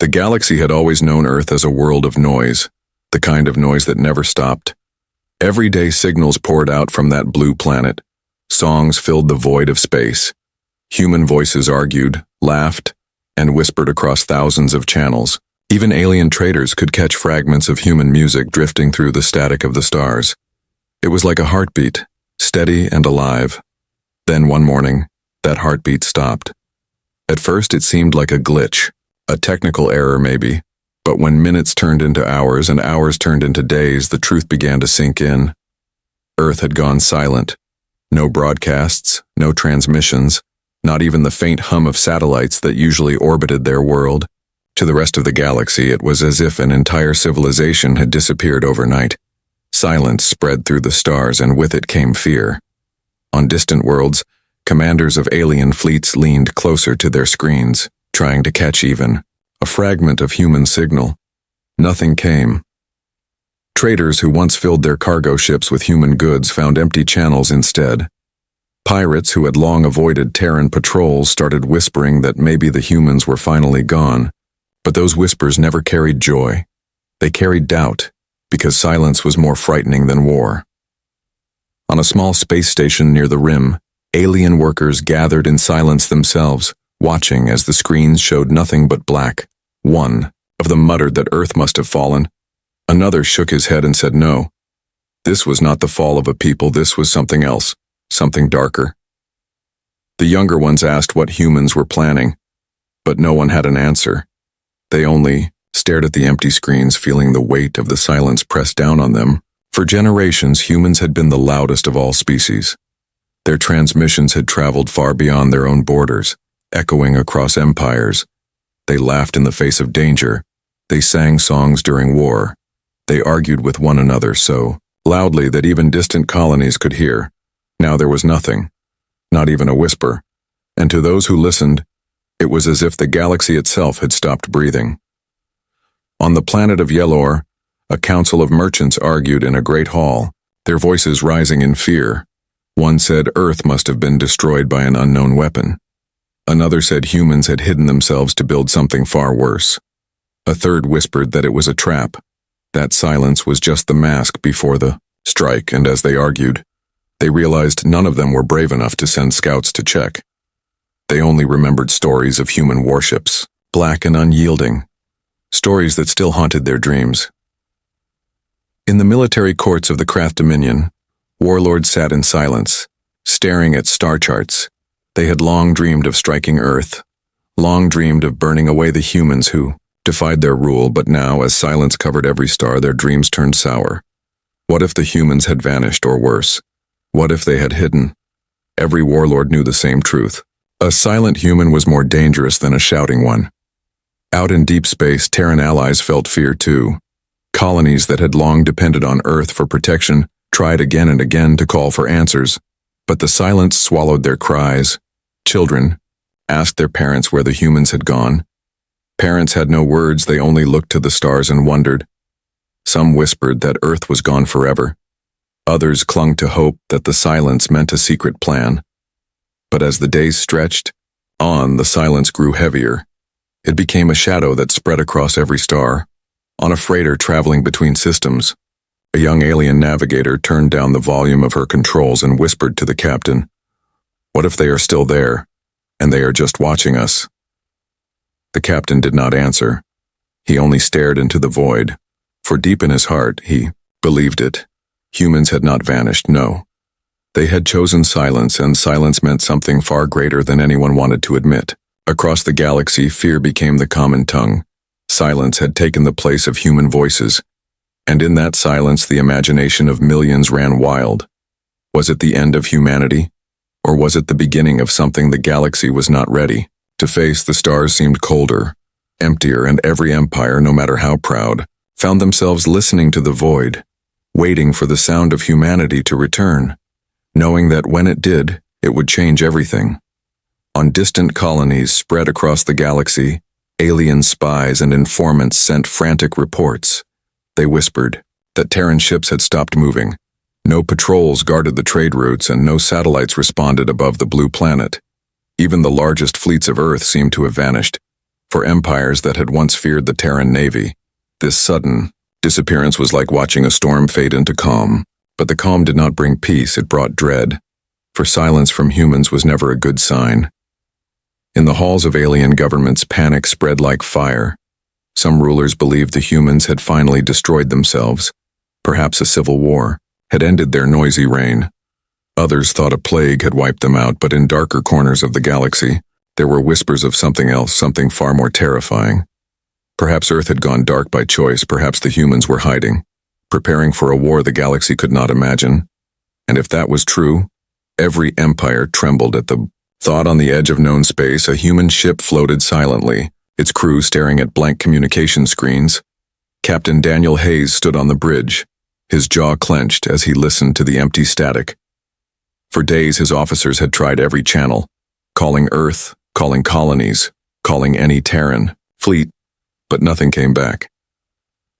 The galaxy had always known Earth as a world of noise, the kind of noise that never stopped. Everyday signals poured out from that blue planet. Songs filled the void of space. Human voices argued, laughed, and whispered across thousands of channels. Even alien traders could catch fragments of human music drifting through the static of the stars. It was like a heartbeat, steady and alive. Then one morning, that heartbeat stopped. At first it seemed like a glitch, a technical error maybe, but when minutes turned into hours and hours turned into days, the truth began to sink in. Earth had gone silent. No broadcasts, no transmissions, not even the faint hum of satellites that usually orbited their world. To the rest of the galaxy, it was as if an entire civilization had disappeared overnight. Silence spread through the stars, and with it came fear. On distant worlds, commanders of alien fleets leaned closer to their screens, trying to catch even a fragment of human signal. Nothing came. Traders who once filled their cargo ships with human goods found empty channels instead. Pirates who had long avoided Terran patrols started whispering that maybe the humans were finally gone. But those whispers never carried joy. They carried doubt, because silence was more frightening than war. On a small space station near the rim, alien workers gathered in silence themselves, watching as the screens showed nothing but black. One of them muttered that Earth must have fallen. Another shook his head and said no. This was not the fall of a people, this was something else, something darker. The younger ones asked what humans were planning, but no one had an answer. They only stared at the empty screens, feeling the weight of the silence press down on them. For generations, humans had been the loudest of all species. Their transmissions had traveled far beyond their own borders, echoing across empires. They laughed in the face of danger. They sang songs during war. They argued with one another so loudly that even distant colonies could hear. Now there was nothing, not even a whisper, and to those who listened, it was as if the galaxy itself had stopped breathing. On the planet of Yellor, a council of merchants argued in a great hall, their voices rising in fear. One said Earth must have been destroyed by an unknown weapon. Another said humans had hidden themselves to build something far worse. A third whispered that it was a trap. That silence was just the mask before the strike, and as they argued, they realized none of them were brave enough to send scouts to check. They only remembered stories of human warships, black and unyielding, stories that still haunted their dreams. In the military courts of the Krath Dominion, warlords sat in silence, staring at star charts. They had long dreamed of striking Earth, long dreamed of burning away the humans who defied their rule, but now, as silence covered every star, their dreams turned sour. What if the humans had vanished, or worse? What if they had hidden? Every warlord knew the same truth. A silent human was more dangerous than a shouting one. Out in deep space, Terran allies felt fear too. Colonies that had long depended on Earth for protection tried again and again to call for answers, but the silence swallowed their cries. Children asked their parents where the humans had gone. Parents had no words, they only looked to the stars and wondered. Some whispered that Earth was gone forever. Others clung to hope that the silence meant a secret plan. But as the days stretched on, the silence grew heavier. It became a shadow that spread across every star. On a freighter traveling between systems, a young alien navigator turned down the volume of her controls and whispered to the captain, "What if they are still there, and they are just watching us?" The captain did not answer. He only stared into the void, for deep in his heart, he believed it. Humans had not vanished, no. They had chosen silence, and silence meant something far greater than anyone wanted to admit. Across the galaxy, fear became the common tongue. Silence had taken the place of human voices, and in that silence the imagination of millions ran wild. Was it the end of humanity? Or was it the beginning of something the galaxy was not ready to face? The stars seemed colder, emptier, and every empire, no matter how proud, found themselves listening to the void, waiting for the sound of humanity to return, knowing that when it did, it would change everything. On distant colonies spread across the galaxy, alien spies and informants sent frantic reports. They whispered that Terran ships had stopped moving. No patrols guarded the trade routes, and no satellites responded above the blue planet. Even the largest fleets of Earth seemed to have vanished. For empires that had once feared the Terran Navy, this sudden disappearance was like watching a storm fade into calm. But the calm did not bring peace, it brought dread. For silence from humans was never a good sign. In the halls of alien governments, panic spread like fire. Some rulers believed the humans had finally destroyed themselves. Perhaps a civil war had ended their noisy reign. Others thought a plague had wiped them out, but in darker corners of the galaxy, there were whispers of something else, something far more terrifying. Perhaps Earth had gone dark by choice, perhaps the humans were hiding, preparing for a war the galaxy could not imagine. And if that was true, every empire trembled at the thought. On the edge of known space, a human ship floated silently, its crew staring at blank communication screens. Captain Daniel Hayes stood on the bridge, his jaw clenched as he listened to the empty static. For days his officers had tried every channel, calling Earth, calling colonies, calling any Terran fleet, but nothing came back.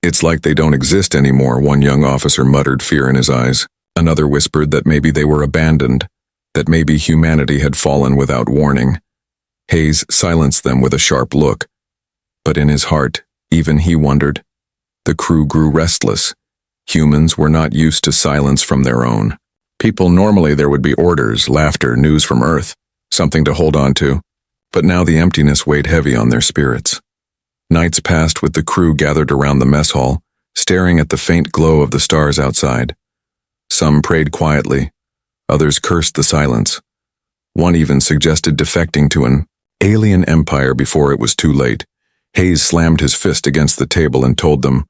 "It's like they don't exist anymore," one young officer muttered, fear in his eyes. Another whispered that maybe they were abandoned, that maybe humanity had fallen without warning. Hayes silenced them with a sharp look. But in his heart, even he wondered. The crew grew restless. Humans were not used to silence from their own. People normally there would be orders, laughter, news from Earth, something to hold on to. But now the emptiness weighed heavy on their spirits. Nights passed with the crew gathered around the mess hall, staring at the faint glow of the stars outside. Some prayed quietly, others cursed the silence. One even suggested defecting to an alien empire before it was too late. Hayes slammed his fist against the table and told them,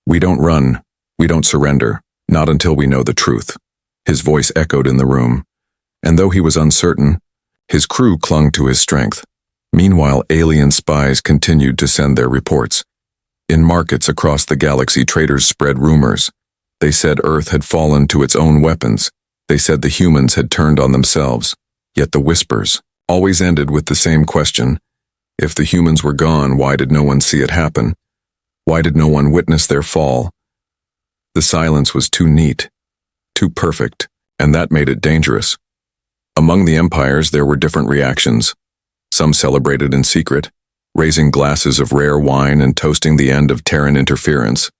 "We don't run, we don't surrender, not until we know the truth." His voice echoed in the room, and though he was uncertain, his crew clung to his strength. Meanwhile, alien spies continued to send their reports. In markets across the galaxy, traders spread rumors. They said Earth had fallen to its own weapons. They said the humans had turned on themselves. Yet the whispers always ended with the same question. If the humans were gone, why did no one see it happen? Why did no one witness their fall? The silence was too neat, too perfect, and that made it dangerous. Among the empires, there were different reactions. Some celebrated in secret, raising glasses of rare wine and toasting the end of Terran interference.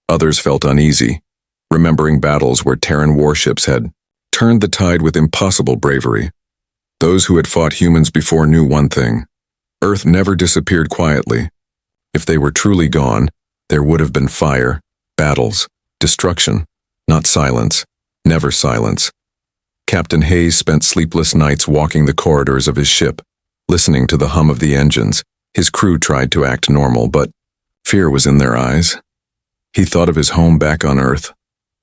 Others felt uneasy, remembering battles where Terran warships had turned the tide with impossible bravery. Those who had fought humans before knew one thing. Earth never disappeared quietly. If they were truly gone, there would have been fire, battles, destruction, not silence, never silence. Captain Hayes spent sleepless nights walking the corridors of his ship, listening to the hum of the engines. His crew tried to act normal, but fear was in their eyes. He thought of his home back on Earth,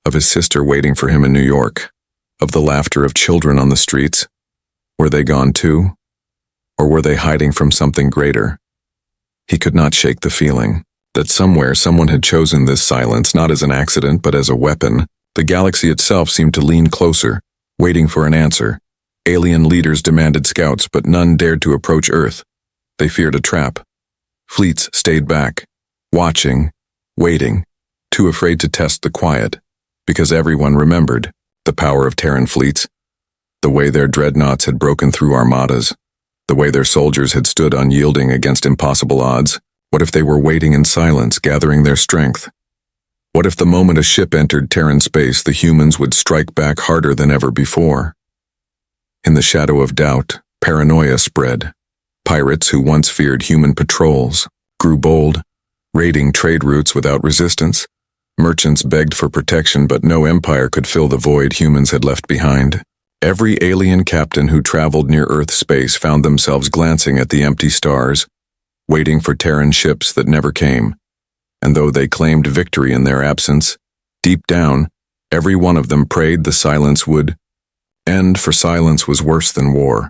of his sister waiting for him in New York, of the laughter of children on the streets. Were they gone too? Or were they hiding from something greater? He could not shake the feeling that somewhere someone had chosen this silence, not as an accident, but as a weapon. The galaxy itself seemed to lean closer, waiting for an answer. Alien leaders demanded scouts, but none dared to approach Earth. They feared a trap. Fleets stayed back, watching, waiting, too afraid to test the quiet, because everyone remembered the power of Terran fleets, the way their dreadnoughts had broken through armadas, the way their soldiers had stood unyielding against impossible odds. What if they were waiting in silence, gathering their strength? What if the moment a ship entered Terran space, the humans would strike back harder than ever before? In the shadow of doubt, paranoia spread. Pirates who once feared human patrols grew bold, raiding trade routes without resistance. Merchants begged for protection, but no empire could fill the void humans had left behind. Every alien captain who traveled near Earth space found themselves glancing at the empty stars, waiting for Terran ships that never came. And though they claimed victory in their absence, deep down, every one of them prayed the silence would end, for silence was worse than war.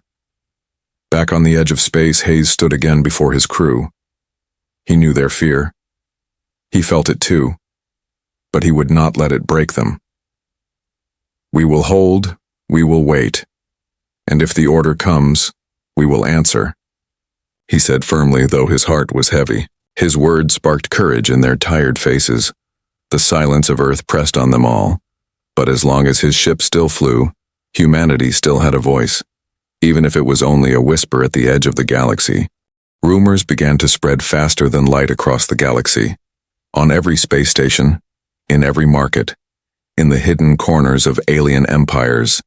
Back on the edge of space, Hayes stood again before his crew. He knew their fear. He felt it too, but he would not let it break them. "We will hold, we will wait, and if the order comes, we will answer," he said firmly, though his heart was heavy. His words sparked courage in their tired faces. The silence of Earth pressed on them all, but as long as his ship still flew, humanity still had a voice, even if it was only a whisper at the edge of the galaxy. Rumors began to spread faster than light across the galaxy. On every space station, in every market, in the hidden corners of alien empires,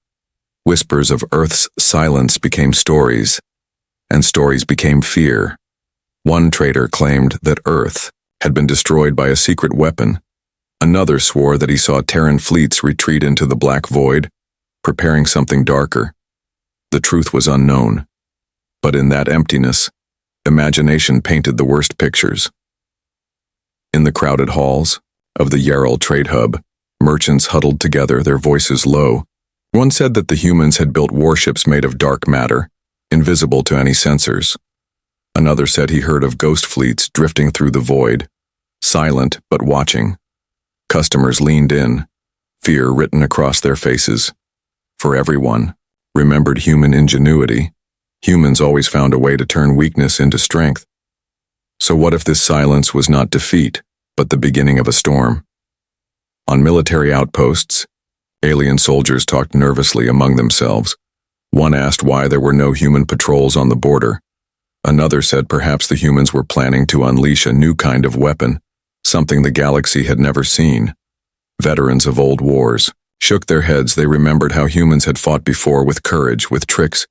whispers of Earth's silence became stories, and stories became fear. One trader claimed that Earth had been destroyed by a secret weapon. Another swore that he saw Terran fleets retreat into the black void, preparing something darker. The truth was unknown, but in that emptiness, imagination painted the worst pictures. In the crowded halls of the Yarrel trade hub, merchants huddled together, their voices low. One said that the humans had built warships made of dark matter, invisible to any sensors. Another said he heard of ghost fleets drifting through the void, silent but watching. Customers leaned in, fear written across their faces. For everyone remembered human ingenuity. Humans always found a way to turn weakness into strength. So what if this silence was not defeat, but the beginning of a storm? On military outposts, alien soldiers talked nervously among themselves. One asked why there were no human patrols on the border. Another said perhaps the humans were planning to unleash a new kind of weapon, something the galaxy had never seen. Veterans of old wars shook their heads. They remembered how humans had fought before with courage, with tricks,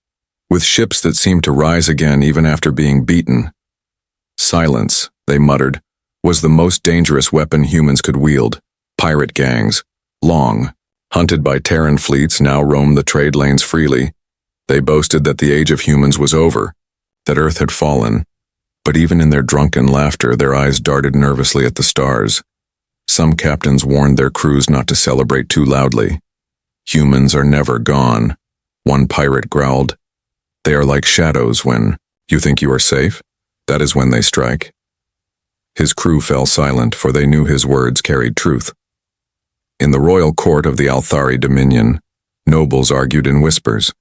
with ships that seemed to rise again even after being beaten. Silence, they muttered, was the most dangerous weapon humans could wield. Pirate gangs, long hunted by Terran fleets, now roamed the trade lanes freely. They boasted that the age of humans was over, that Earth had fallen. But even in their drunken laughter, their eyes darted nervously at the stars. Some captains warned their crews not to celebrate too loudly. Humans are never gone, one pirate growled. They are like shadows. When you think you are safe, that is when they strike. His crew fell silent, for they knew his words carried truth. In the royal court of the Althari Dominion, nobles argued in whispers.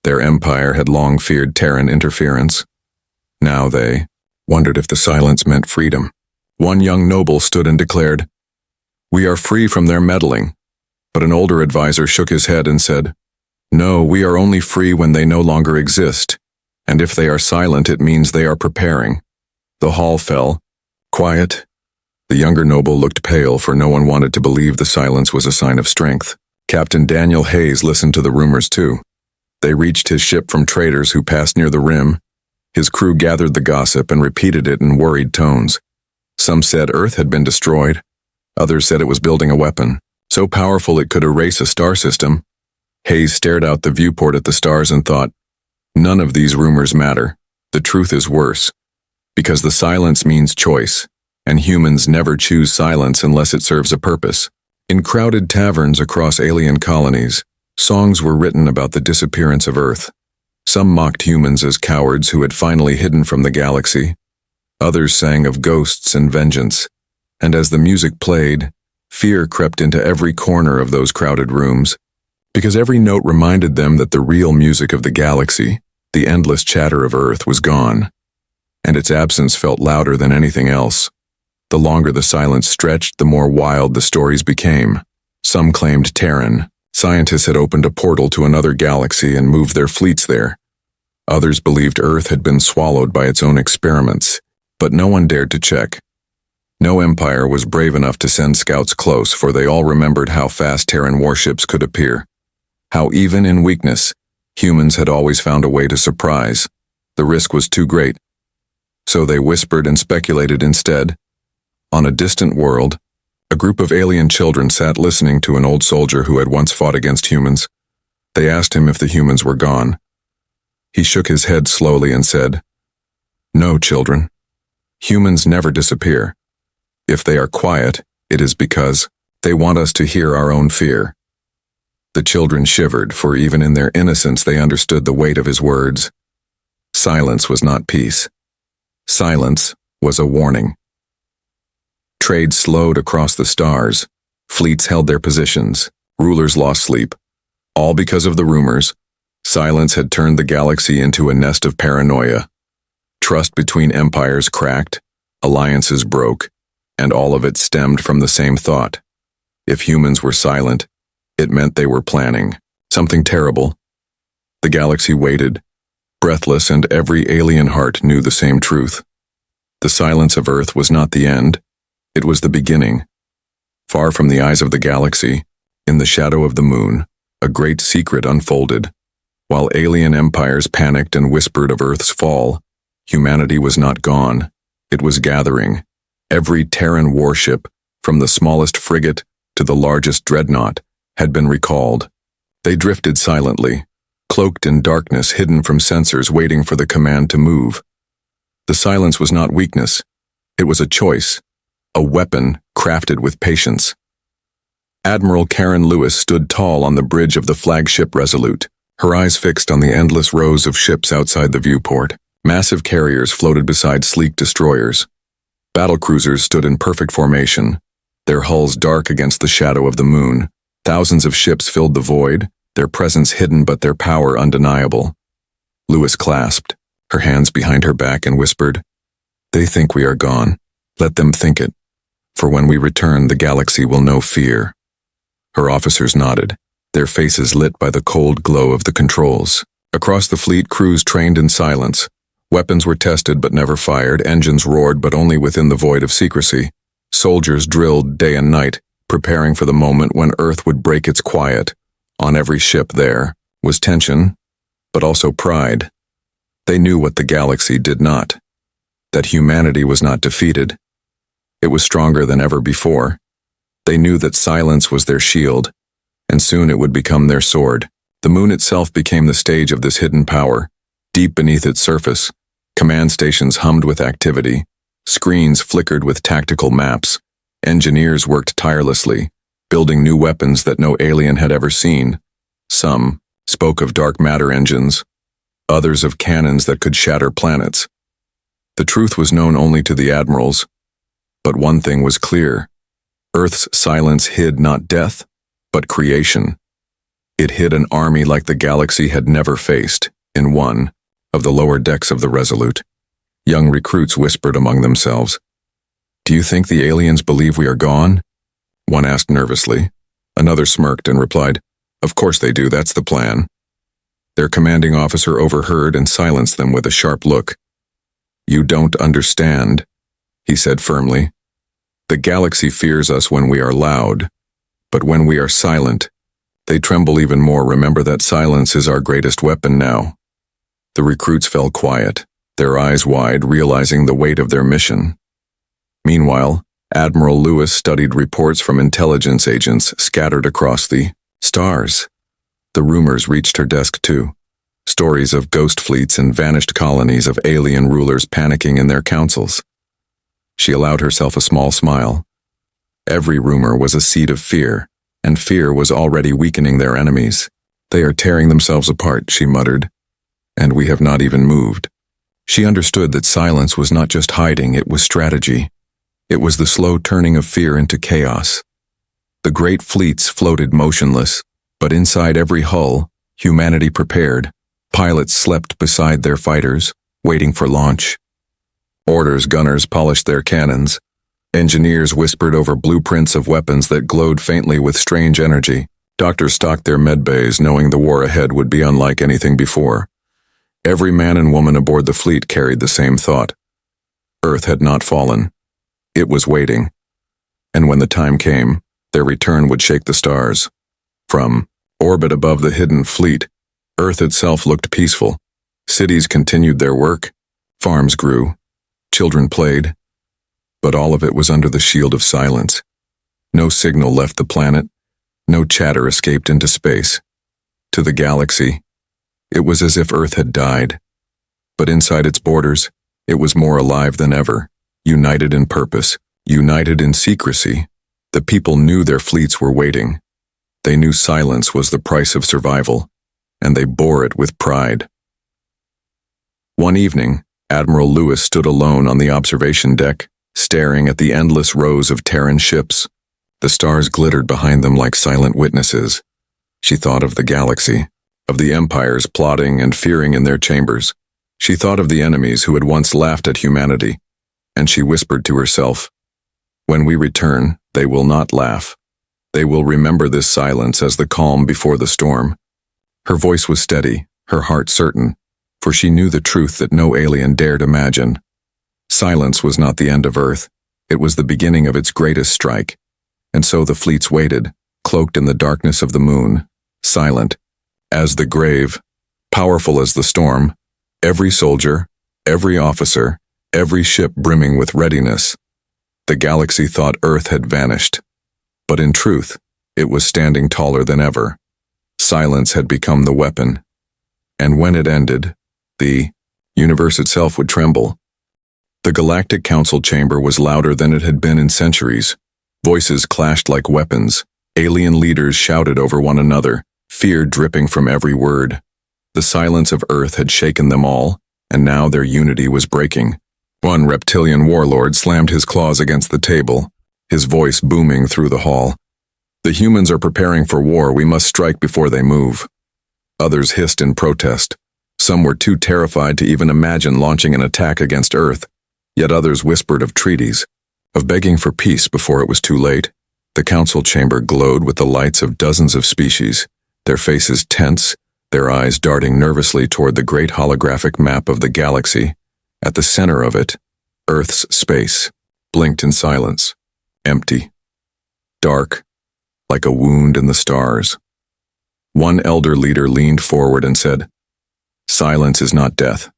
Their empire had long feared Terran interference. Now they wondered if the silence meant freedom. One young noble stood and declared, "We are free from their meddling." But an older advisor shook his head and said, "No, we are only free when they no longer exist, and if they are silent, it means they are preparing." The hall fell, quiet. The younger noble looked pale, for no one wanted to believe the silence was a sign of strength. Captain Daniel Hayes listened to the rumors too. They reached his ship from traders who passed near the rim. His crew gathered the gossip and repeated it in worried tones. Some said Earth had been destroyed. Others said it was building a weapon, so powerful it could erase a star system. Hayes stared out the viewport at the stars and thought, none of these rumors matter. The truth is worse, because the silence means choice, and humans never choose silence unless it serves a purpose. In crowded taverns across alien colonies, songs were written about the disappearance of Earth. Some mocked humans as cowards who had finally hidden from the galaxy. Others sang of ghosts and vengeance. And as the music played, fear crept into every corner of those crowded rooms, because every note reminded them that the real music of the galaxy, the endless chatter of Earth, was gone, and its absence felt louder than anything else. The longer the silence stretched, the more wild the stories became. Some claimed Terran. Scientists had opened a portal to another galaxy and moved their fleets there. Others believed Earth had been swallowed by its own experiments, but no one dared to check. No empire was brave enough to send scouts close, for they all remembered how fast Terran warships could appear. How even in weakness, humans had always found a way to surprise. The risk was too great. So they whispered and speculated instead. On a distant world, a group of alien children sat listening to an old soldier who had once fought against humans. They asked him if the humans were gone. He shook his head slowly and said, "No, children. Humans never disappear. If they are quiet, it is because they want us to hear our own fear." The children shivered, for even in their innocence they understood the weight of his words. Silence was not peace. Silence was a warning. Trade slowed across the stars. Fleets held their positions. Rulers lost sleep. All because of the rumors. Silence had turned the galaxy into a nest of paranoia. Trust between empires cracked. Alliances broke. And all of it stemmed from the same thought. If humans were silent, it meant they were planning something terrible. The galaxy waited. breathless, and every alien heart knew the same truth. The silence of Earth was not the end, it was the beginning. Far from the eyes of the galaxy, in the shadow of the moon, a great secret unfolded. While alien empires panicked and whispered of Earth's fall, humanity was not gone. It was gathering. Every Terran warship, from the smallest frigate to the largest dreadnought, had been recalled. They drifted silently, cloaked in darkness, hidden from sensors, waiting for the command to move. The silence was not weakness. It was a choice, a weapon crafted with patience. Admiral Karen Lewis stood tall on the bridge of the flagship Resolute, her eyes fixed on the endless rows of ships outside the viewport. Massive carriers floated beside sleek destroyers. Battlecruisers stood in perfect formation, their hulls dark against the shadow of the moon. Thousands of ships filled the void, their presence hidden but their power undeniable. Lewis clasped, her hands behind her back, and whispered, "They think we are gone. Let them think it. For when we return, the galaxy will know fear." Her officers nodded, their faces lit by the cold glow of the controls. Across the fleet, crews trained in silence. Weapons were tested but never fired, engines roared but only within the void of secrecy. Soldiers drilled day and night, preparing for the moment when Earth would break its quiet. On every ship there was tension, but also pride. They knew what the galaxy did not, that humanity was not defeated. It was stronger than ever before. They knew that silence was their shield, and soon it would become their sword. The moon itself became the stage of this hidden power. Deep beneath its surface, command stations hummed with activity, screens flickered with tactical maps, engineers worked tirelessly, building new weapons that no alien had ever seen. Some spoke of dark matter engines, others of cannons that could shatter planets. The truth was known only to the admirals, but one thing was clear. Earth's silence hid not death, but creation. It hid an army like the galaxy had never faced. In one of the lower decks of the Resolute, young recruits whispered among themselves. "Do you think the aliens believe we are gone?" One asked nervously. Another smirked and replied, "Of course they do, that's the plan." Their commanding officer overheard and silenced them with a sharp look. "You don't understand," he said firmly. "The galaxy fears us when we are loud, but when we are silent, they tremble even more. Remember that silence is our greatest weapon now." The recruits fell quiet, their eyes wide, realizing the weight of their mission. Meanwhile, Admiral Lewis studied reports from intelligence agents scattered across the stars. The rumors reached her desk too. Stories of ghost fleets and vanished colonies of alien rulers panicking in their councils. She allowed herself a small smile. Every rumor was a seed of fear, and fear was already weakening their enemies. "They are tearing themselves apart," she muttered, "and we have not even moved." She understood that silence was not just hiding, it was strategy. It was the slow turning of fear into chaos. The great fleets floated motionless, but inside every hull, humanity prepared. Pilots slept beside their fighters, waiting for launch. Gunners polished their cannons. Engineers whispered over blueprints of weapons that glowed faintly with strange energy. Doctors stocked their medbays, knowing the war ahead would be unlike anything before. Every man and woman aboard the fleet carried the same thought. Earth had not fallen. It was waiting. And when the time came, their return would shake the stars. From orbit above the hidden fleet, Earth itself looked peaceful. Cities continued their work, farms grew, children played, but all of it was under the shield of silence. No signal left the planet, no chatter escaped into space. To the galaxy, it was as if Earth had died. But inside its borders, it was more alive than ever, united in purpose, united in secrecy. The people knew their fleets were waiting. They knew silence was the price of survival, and they bore it with pride. One evening, Admiral Lewis stood alone on the observation deck, staring at the endless rows of Terran ships. The stars glittered behind them like silent witnesses. She thought of the galaxy, of the empires plotting and fearing in their chambers. She thought of the enemies who had once laughed at humanity, and she whispered to herself, "When we return, they will not laugh. They will remember this silence as the calm before the storm." Her voice was steady, her heart certain. for she knew the truth that no alien dared imagine. Silence was not the end of Earth, it was the beginning of its greatest strike. And so the fleets waited, cloaked in the darkness of the moon, silent as the grave, powerful as the storm, every soldier, every officer, every ship brimming with readiness. The galaxy thought Earth had vanished, but in truth, it was standing taller than ever. Silence had become the weapon, and when it ended, the universe itself would tremble. The Galactic Council chamber was louder than it had been in centuries. Voices clashed like weapons. Alien leaders shouted over one another, fear dripping from every word. The silence of Earth had shaken them all, and now their unity was breaking. One reptilian warlord slammed his claws against the table, his voice booming through the hall. The humans are preparing for war, we must strike before they move. Others hissed in protest. Some were too terrified to even imagine launching an attack against Earth, yet others whispered of treaties, of begging for peace before it was too late. The council chamber glowed with the lights of dozens of species, their faces tense, their eyes darting nervously toward the great holographic map of the galaxy. At the center of it, Earth's space blinked in silence, empty, dark, like a wound in the stars. One elder leader leaned forward and said, "Silence is not death.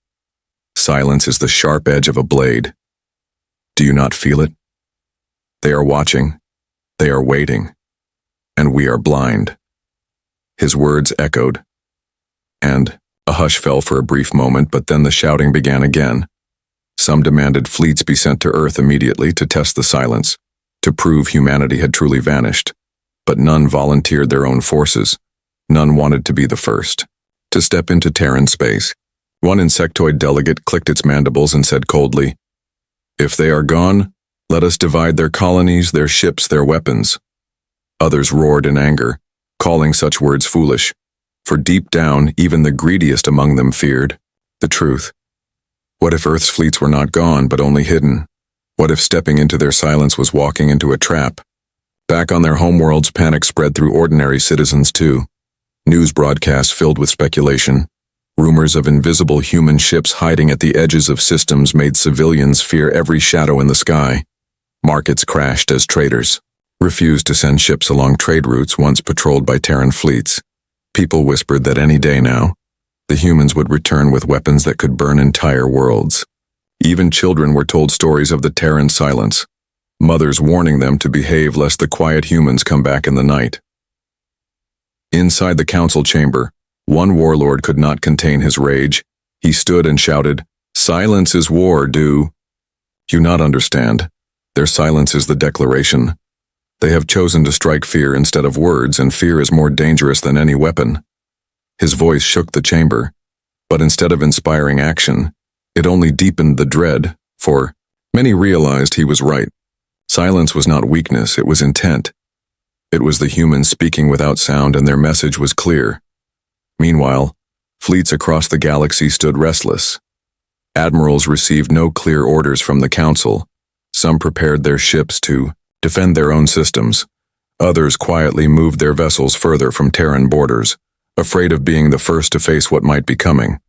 Silence is the sharp edge of a blade. Do you not feel it? They are watching, they are waiting, and we are blind." His words echoed, and a hush fell for a brief moment, but then the shouting began again. Some demanded fleets be sent to Earth immediately to test the silence, to prove humanity had truly vanished. But none volunteered their own forces. None wanted to be the first to step into Terran space. One insectoid delegate clicked its mandibles and said coldly, "If they are gone, let us divide their colonies, their ships, their weapons." Others roared in anger, calling such words foolish, for deep down, even the greediest among them feared the truth. What if Earth's fleets were not gone, but only hidden? What if stepping into their silence was walking into a trap? Back on their homeworlds, panic spread through ordinary citizens too. News broadcasts filled with speculation. Rumors of invisible human ships hiding at the edges of systems made civilians fear every shadow in the sky. Markets crashed as traders refused to send ships along trade routes once patrolled by Terran fleets. People whispered that any day now, the humans would return with weapons that could burn entire worlds. Even children were told stories of the Terran silence, mothers warning them to behave lest the quiet humans come back in the night. Inside the council chamber, one warlord could not contain his rage. He stood and shouted, "Silence is war, do you not understand? Their silence is the declaration. They have chosen to strike fear instead of words, and fear is more dangerous than any weapon." His voice shook the chamber, but instead of inspiring action, it only deepened the dread, for many realized he was right. Silence was not weakness, it was intent. It was the humans speaking without sound, and their message was clear. Meanwhile, fleets across the galaxy stood restless. Admirals received no clear orders from the council. Some prepared their ships to defend their own systems. Others quietly moved their vessels further from Terran borders, afraid of being the first to face what might be coming.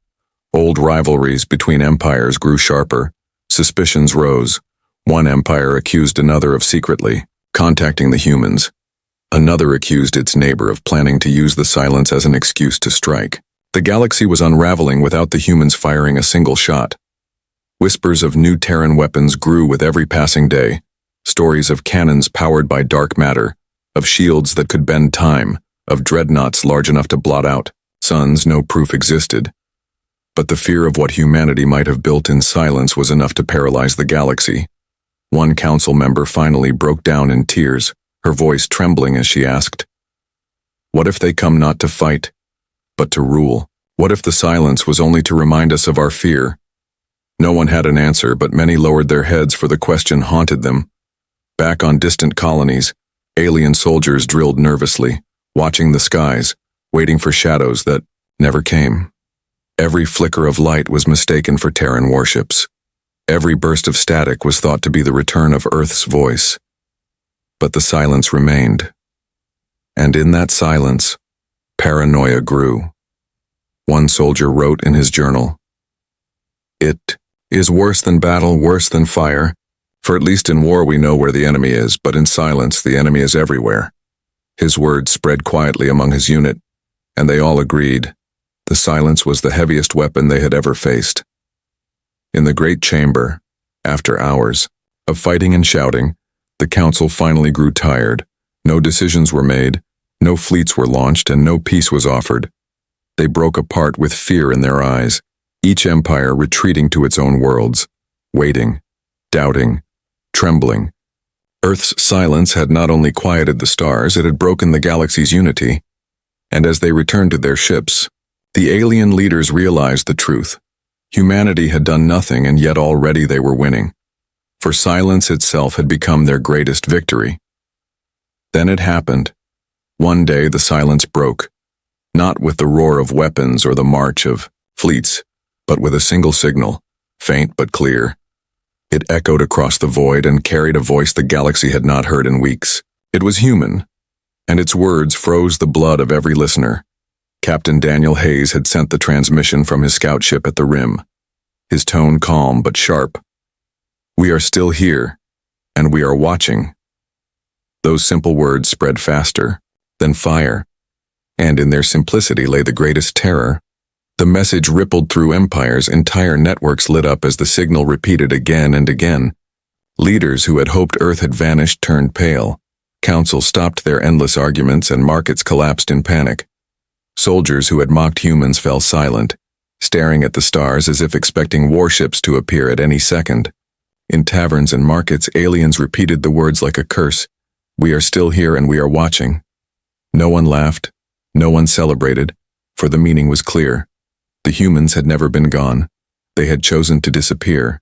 Old rivalries between empires grew sharper. Suspicions rose. One empire accused another of secretly contacting the humans. Another accused its neighbor of planning to use the silence as an excuse to strike. The galaxy was unraveling without the humans firing a single shot. Whispers of new Terran weapons grew with every passing day. Stories of cannons powered by dark matter, of shields that could bend time, of dreadnoughts large enough to blot out suns no proof existed. But the fear of what humanity might have built in silence was enough to paralyze the galaxy. One council member finally broke down in tears, her voice trembling as she asked, "What if they come not to fight, but to rule? What if the silence was only to remind us of our fear?" No one had an answer, but many lowered their heads, for the question haunted them. Back on distant colonies, alien soldiers drilled nervously, watching the skies, waiting for shadows that never came. Every flicker of light was mistaken for Terran warships. Every burst of static was thought to be the return of Earth's voice. But the silence remained. And in that silence, paranoia grew. One soldier wrote in his journal, It is worse than battle, worse than fire. For at least in war we know where the enemy is, but in silence the enemy is everywhere. His words spread quietly among his unit, and they all agreed. The silence was the heaviest weapon they had ever faced. In the great chamber, after hours of fighting and shouting, the council finally grew tired. No decisions were made, no fleets were launched, and no peace was offered. They broke apart with fear in their eyes, each empire retreating to its own worlds, waiting, doubting, trembling. Earth's silence had not only quieted the stars, it had broken the galaxy's unity. And as they returned to their ships, the alien leaders realized the truth. Humanity had done nothing, and yet already they were winning. For silence itself had become their greatest victory. Then it happened. One day the silence broke, not with the roar of weapons or the march of fleets, but with a single signal, faint but clear. It echoed across the void and carried a voice the galaxy had not heard in weeks. It was human, and its words froze the blood of every listener. Captain Daniel Hayes had sent the transmission from his scout ship at the rim, his tone calm but sharp. "We are still here, and we are watching." Those simple words spread faster than fire, and in their simplicity lay the greatest terror. The message rippled through empires, entire networks lit up as the signal repeated again and again. Leaders who had hoped Earth had vanished turned pale. Councils stopped their endless arguments and markets collapsed in panic. Soldiers who had mocked humans fell silent, staring at the stars as if expecting warships to appear at any second. In taverns and markets, aliens repeated the words like a curse. "We are still here and we are watching." No one laughed, no one celebrated, for the meaning was clear. The humans had never been gone. They had chosen to disappear,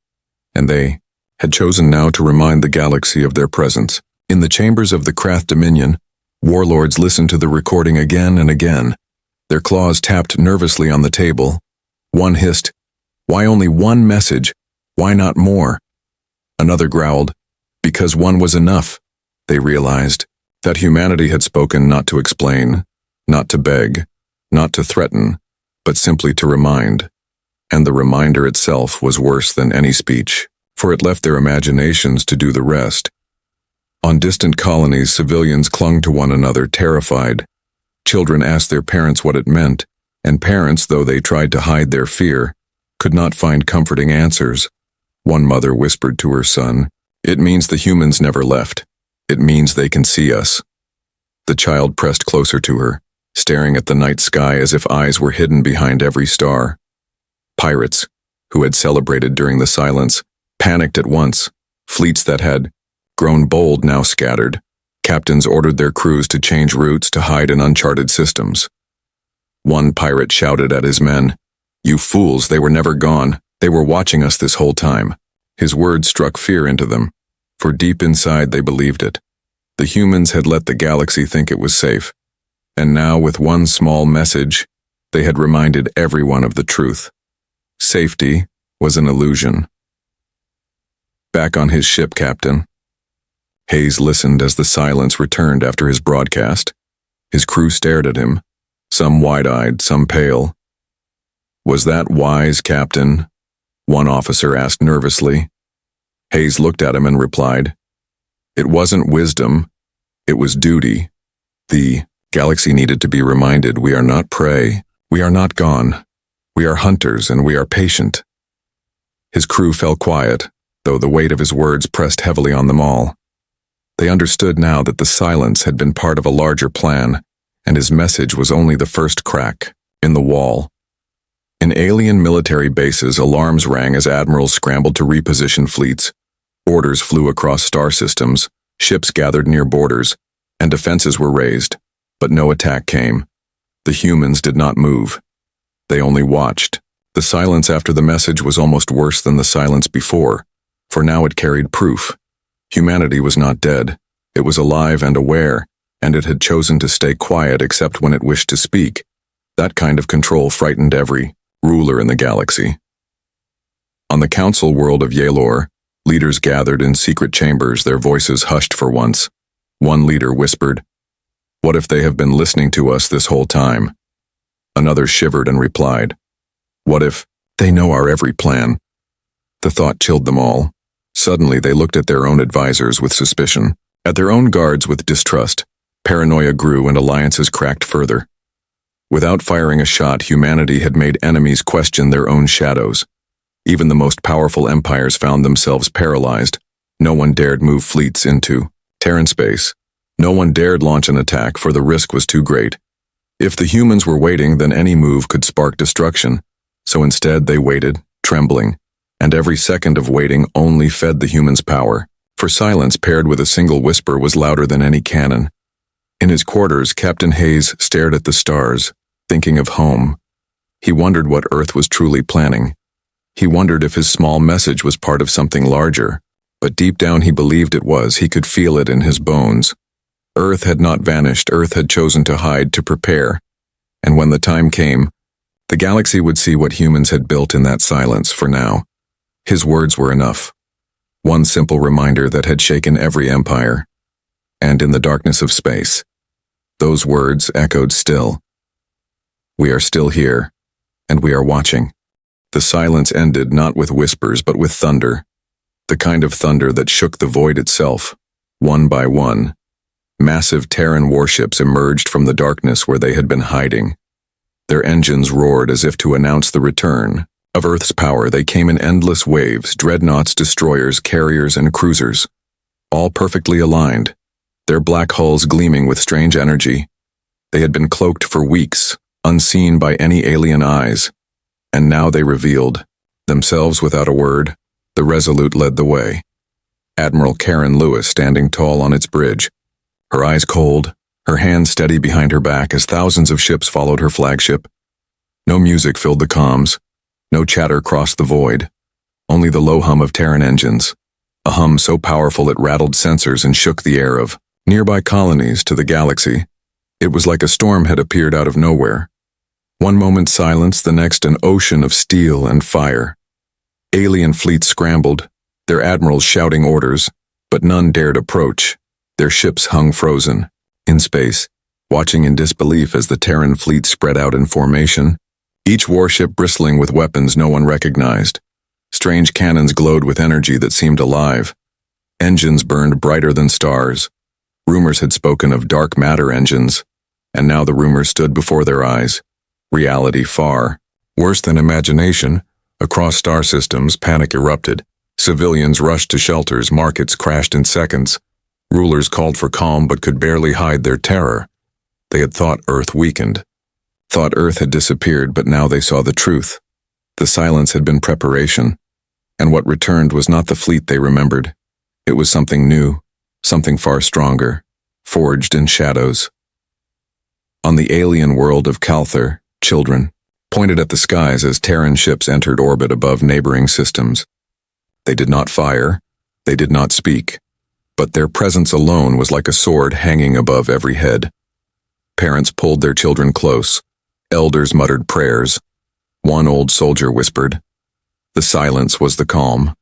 and they had chosen now to remind the galaxy of their presence. In the chambers of the Krath Dominion, warlords listened to the recording again and again. Their claws tapped nervously on the table. One hissed, "Why only one message? Why not more?" Another growled, "Because one was enough." They realized that humanity had spoken not to explain, not to beg, not to threaten, but simply to remind. And the reminder itself was worse than any speech, for it left their imaginations to do the rest. On distant colonies, civilians clung to one another, terrified. Children asked their parents what it meant, and parents, though they tried to hide their fear, could not find comforting answers. One mother whispered to her son, "It means the humans never left. It means they can see us." The child pressed closer to her, staring at the night sky as if eyes were hidden behind every star. Pirates, who had celebrated during the silence, panicked at once. Fleets that had grown bold now scattered. Captains ordered their crews to change routes to hide in uncharted systems. One pirate shouted at his men, "You fools, they were never gone. They were watching us this whole time." His words struck fear into them, for deep inside they believed it. The humans had let the galaxy think it was safe, and now with one small message, they had reminded everyone of the truth. Safety was an illusion. Back on his ship, Captain. Hayes listened as the silence returned after his broadcast. His crew stared at him, some wide-eyed, some pale. "Was that wise, Captain?" one officer asked nervously. Hayes looked at him and replied, "It wasn't wisdom, it was duty. The galaxy needed to be reminded we are not prey, we are not gone. We are hunters and we are patient." His crew fell quiet, though the weight of his words pressed heavily on them all. They understood now that the silence had been part of a larger plan, and his message was only the first crack in the wall. In alien military bases, alarms rang as admirals scrambled to reposition fleets. Orders flew across star systems, ships gathered near borders, and defenses were raised, but no attack came. The humans did not move. They only watched. The silence after the message was almost worse than the silence before, for now it carried proof. Humanity was not dead. It was alive and aware, and it had chosen to stay quiet except when it wished to speak. That kind of control frightened every ruler in the galaxy. On the council world of Yalor, leaders gathered in secret chambers, their voices hushed for once. One leader whispered, "What if they have been listening to us this whole time?" Another shivered and replied, "What if they know our every plan? The thought chilled them all. Suddenly they looked at their own advisors with suspicion, at their own guards with distrust. Paranoia grew and alliances cracked further. Without firing a shot, humanity had made enemies question their own shadows. Even the most powerful empires found themselves paralyzed. No one dared move fleets into Terran space. No one dared launch an attack, for the risk was too great. If the humans were waiting, then any move could spark destruction. So instead they waited, trembling, and every second of waiting only fed the humans' power, for silence paired with a single whisper was louder than any cannon. In his quarters, Captain Hayes stared at the stars, thinking of home. He wondered what Earth was truly planning. He wondered if his small message was part of something larger, but deep down he believed it was. He could feel it in his bones. Earth had not vanished. Earth had chosen to hide, to prepare. And when the time came, the galaxy would see what humans had built in that silence. For now, his words were enough. One simple reminder that had shaken every empire. And in the darkness of space, those words echoed still. We are still here, and we are watching. The silence ended not with whispers but with thunder. The kind of thunder that shook the void itself. One by one, massive Terran warships emerged from the darkness where they had been hiding. Their engines roared as if to announce the return of Earth's power. They came in endless waves, dreadnoughts, destroyers, carriers, and cruisers, all perfectly aligned, their black hulls gleaming with strange energy. They had been cloaked for weeks, unseen by any alien eyes, and now they revealed themselves without a word. The Resolute led the way. Admiral Karen Lewis standing tall on its bridge, her eyes cold, her hands steady behind her back as thousands of ships followed her flagship. No music filled the comms, no chatter crossed the void, only the low hum of Terran engines, a hum so powerful it rattled sensors and shook the air of nearby colonies. To the galaxy, it was like a storm had appeared out of nowhere. One moment silence, the next an ocean of steel and fire. Alien fleets scrambled, their admirals shouting orders, but none dared approach. Their ships hung frozen, in space, watching in disbelief as the Terran fleet spread out in formation, each warship bristling with weapons no one recognized. Strange cannons glowed with energy that seemed alive. Engines burned brighter than stars. Rumors had spoken of dark matter engines, and now the rumors stood before their eyes. Reality far worse than imagination. Across star systems, panic erupted. Civilians rushed to shelters, markets crashed in seconds. Rulers called for calm but could barely hide their terror. They had thought Earth weakened, thought Earth had disappeared, but now they saw the truth. The silence had been preparation, and what returned was not the fleet they remembered. It was something new, something far stronger, forged in shadows. On the alien world of Calthar, children pointed at the skies as Terran ships entered orbit above neighboring systems. They did not fire, they did not speak, but their presence alone was like a sword hanging above every head. Parents pulled their children close, elders muttered prayers. One old soldier whispered. The silence was the calm.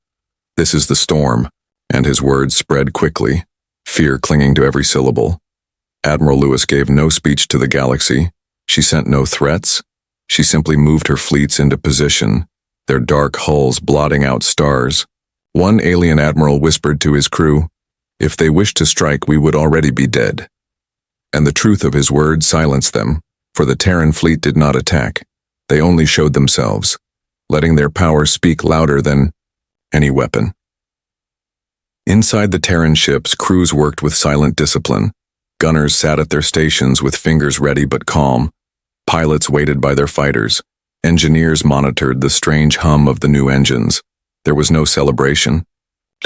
This is the storm, and his words spread quickly, fear clinging to every syllable. Admiral Lewis gave no speech to the galaxy. She sent no threats. She simply moved her fleets into position, their dark hulls blotting out stars. One alien admiral whispered to his crew, "If they wished to strike, we would already be dead." And the truth of his words silenced them, for the Terran fleet did not attack. They only showed themselves, letting their power speak louder than any weapon. Inside the Terran ships, crews worked with silent discipline. Gunners sat at their stations with fingers ready but calm. Pilots waited by their fighters. Engineers monitored the strange hum of the new engines. There was no celebration,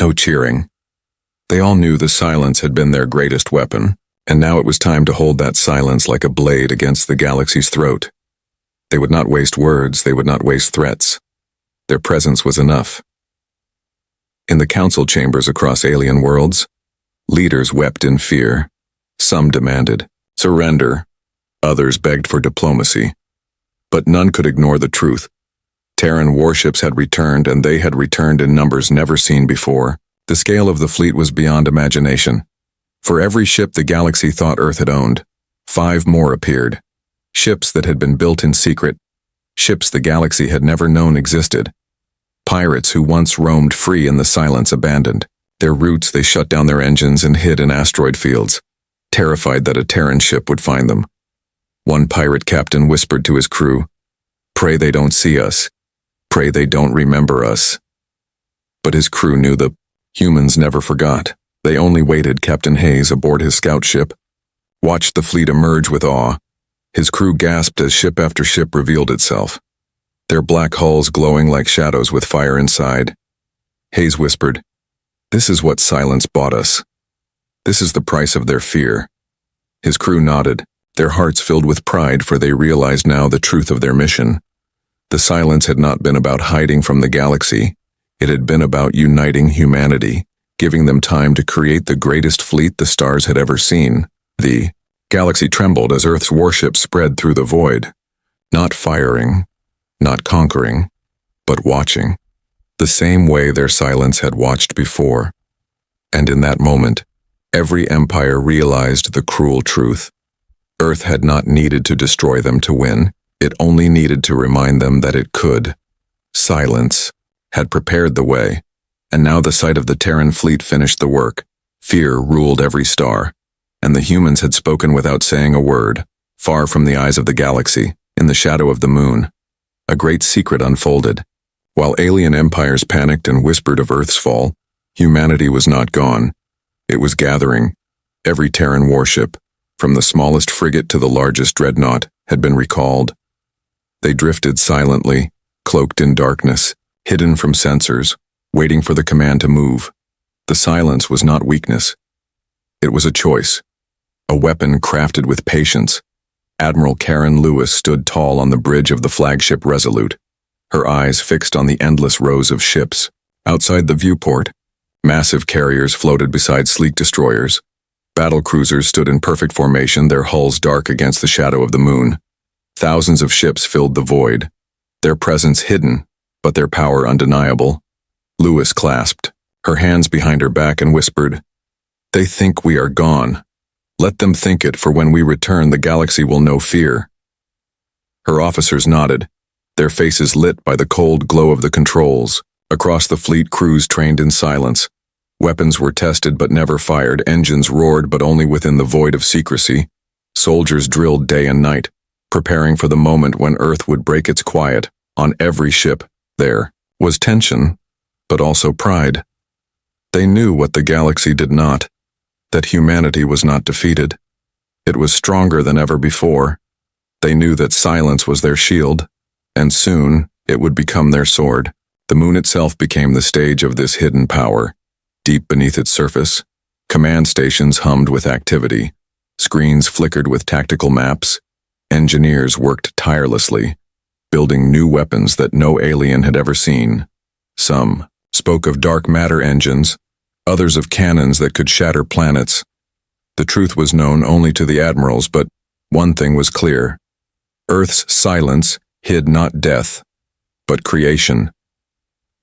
no cheering. They all knew the silence had been their greatest weapon, and now it was time to hold that silence like a blade against the galaxy's throat. They would not waste words, they would not waste threats. Their presence was enough. In the council chambers across alien worlds, leaders wept in fear. Some demanded surrender. Others begged for diplomacy. But none could ignore the truth. Terran warships had returned, and they had returned in numbers never seen before. The scale of the fleet was beyond imagination. For every ship the galaxy thought Earth had owned, 5 more appeared. Ships that had been built in secret. Ships the galaxy had never known existed. Pirates who once roamed free in the silence abandoned their routes. They shut down their engines and hid in asteroid fields, terrified that a Terran ship would find them. One pirate captain whispered to his crew, "Pray they don't see us. Pray they don't remember us." But his crew knew the humans never forgot. They only waited. Captain Hayes, aboard his scout ship, watched the fleet emerge with awe. His crew gasped as ship after ship revealed itself, their black hulls glowing like shadows with fire inside. Hayes whispered, "This is what silence bought us. This is the price of their fear." His crew nodded, their hearts filled with pride, for they realized now the truth of their mission. The silence had not been about hiding from the galaxy. It had been about uniting humanity, giving them time to create the greatest fleet the stars had ever seen. The galaxy trembled as Earth's warships spread through the void, not firing, not conquering, but watching, the same way their silence had watched before. And in that moment, every empire realized the cruel truth. Earth had not needed to destroy them to win. It only needed to remind them that it could. Silence had prepared the way, and now the sight of the Terran fleet finished the work. Fear ruled every star, and the humans had spoken without saying a word, far from the eyes of the galaxy, in the shadow of the moon. A great secret unfolded. While alien empires panicked and whispered of Earth's fall, humanity was not gone. It was gathering. Every Terran warship, from the smallest frigate to the largest dreadnought, had been recalled. They drifted silently, cloaked in darkness, hidden from sensors, waiting for the command to move. The silence was not weakness. It was a choice, a weapon crafted with patience. Admiral Karen Lewis stood tall on the bridge of the flagship Resolute, her eyes fixed on the endless rows of ships. Outside the viewport, massive carriers floated beside sleek destroyers. Battle cruisers stood in perfect formation, their hulls dark against the shadow of the moon. Thousands of ships filled the void, their presence hidden, but their power undeniable. Lewis clasped her hands behind her back and whispered, "They think we are gone. Let them think it, for when we return, the galaxy will know fear." Her officers nodded, their faces lit by the cold glow of the controls. Across the fleet, crews trained in silence. Weapons were tested but never fired, engines roared but only within the void of secrecy. Soldiers drilled day and night, preparing for the moment when Earth would break its quiet. On every ship, there was tension, but also pride. They knew what the galaxy did not, that humanity was not defeated. It was stronger than ever before. They knew that silence was their shield, and soon it would become their sword. The moon itself became the stage of this hidden power. Deep beneath its surface, command stations hummed with activity. Screens flickered with tactical maps. Engineers worked tirelessly, building new weapons that no alien had ever seen. Some spoke of dark matter engines, others of cannons that could shatter planets. The truth was known only to the admirals, but one thing was clear. Earth's silence hid not death, but creation.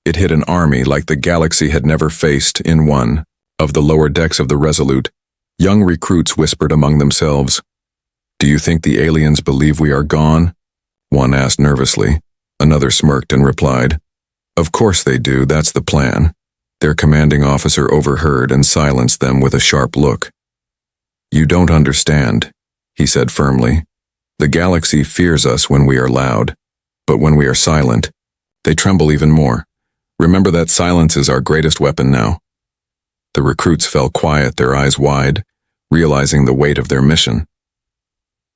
It hid an army like the galaxy had never faced. In one of the lower decks of the Resolute, young recruits whispered among themselves, "Do you think the aliens believe we are gone?" One asked nervously. Another smirked and replied, "Of course they do, that's the plan." Their commanding officer overheard and silenced them with a sharp look. "You don't understand," he said firmly. "The galaxy fears us when we are loud, but when we are silent, they tremble even more. Remember that silence is our greatest weapon now." The recruits fell quiet, their eyes wide, realizing the weight of their mission.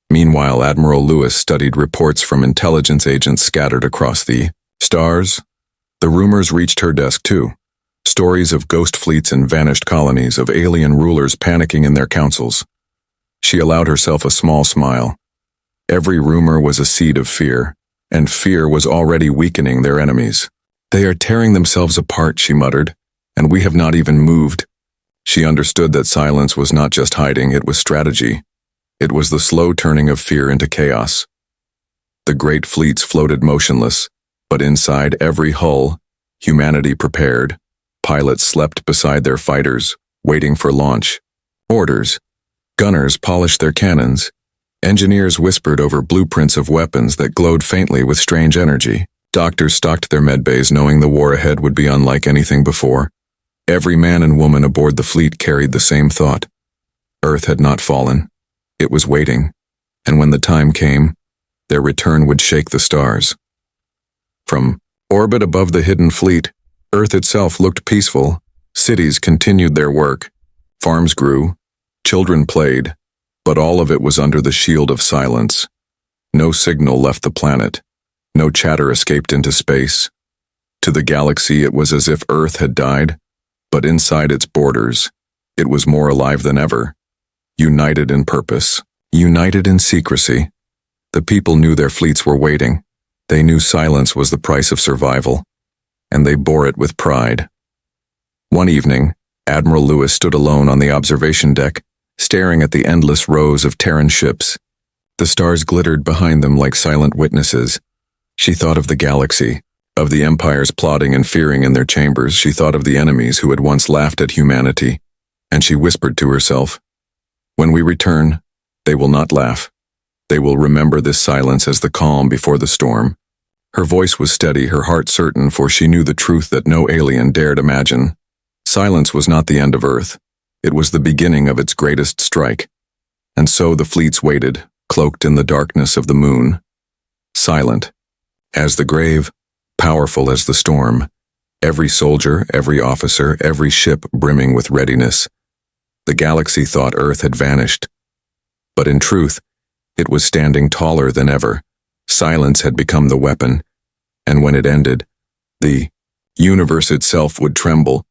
Meanwhile, Admiral Lewis studied reports from intelligence agents scattered across the stars. The rumors reached her desk too. Stories of ghost fleets and vanished colonies, of alien rulers panicking in their councils. She allowed herself a small smile. Every rumor was a seed of fear, and fear was already weakening their enemies. "They are tearing themselves apart," she muttered, "and we have not even moved." She understood that silence was not just hiding, it was strategy. It was the slow turning of fear into chaos. The great fleets floated motionless, but inside every hull, humanity prepared. Pilots slept beside their fighters, waiting for launch. Orders. Gunners polished their cannons. Engineers whispered over blueprints of weapons that glowed faintly with strange energy. Doctors stocked their medbays knowing the war ahead would be unlike anything before. Every man and woman aboard the fleet carried the same thought. Earth had not fallen. It was waiting, and when the time came, their return would shake the stars. From orbit above the hidden fleet, Earth itself looked peaceful. Cities continued their work. Farms grew. Children played. But all of it was under the shield of silence. No signal left the planet. No chatter escaped into space. To the galaxy, it was as if Earth had died, but inside its borders, it was more alive than ever. United in purpose. United in secrecy. The people knew their fleets were waiting. They knew silence was the price of survival, and they bore it with pride. One evening, Admiral Lewis stood alone on the observation deck, staring at the endless rows of Terran ships. The stars glittered behind them like silent witnesses. She thought of the galaxy, of the empires plotting and fearing in their chambers. She thought of the enemies who had once laughed at humanity, and she whispered to herself, "When we return, they will not laugh. They will remember this silence as the calm before the storm." Her voice was steady, her heart certain, for she knew the truth that no alien dared imagine. Silence was not the end of Earth. It was the beginning of its greatest strike. And so the fleets waited, cloaked in the darkness of the moon. Silent as the grave, powerful as the storm. Every soldier, every officer, every ship brimming with readiness. The galaxy thought Earth had vanished. But in truth, it was standing taller than ever. Silence had become the weapon, and when it ended, the universe itself would tremble.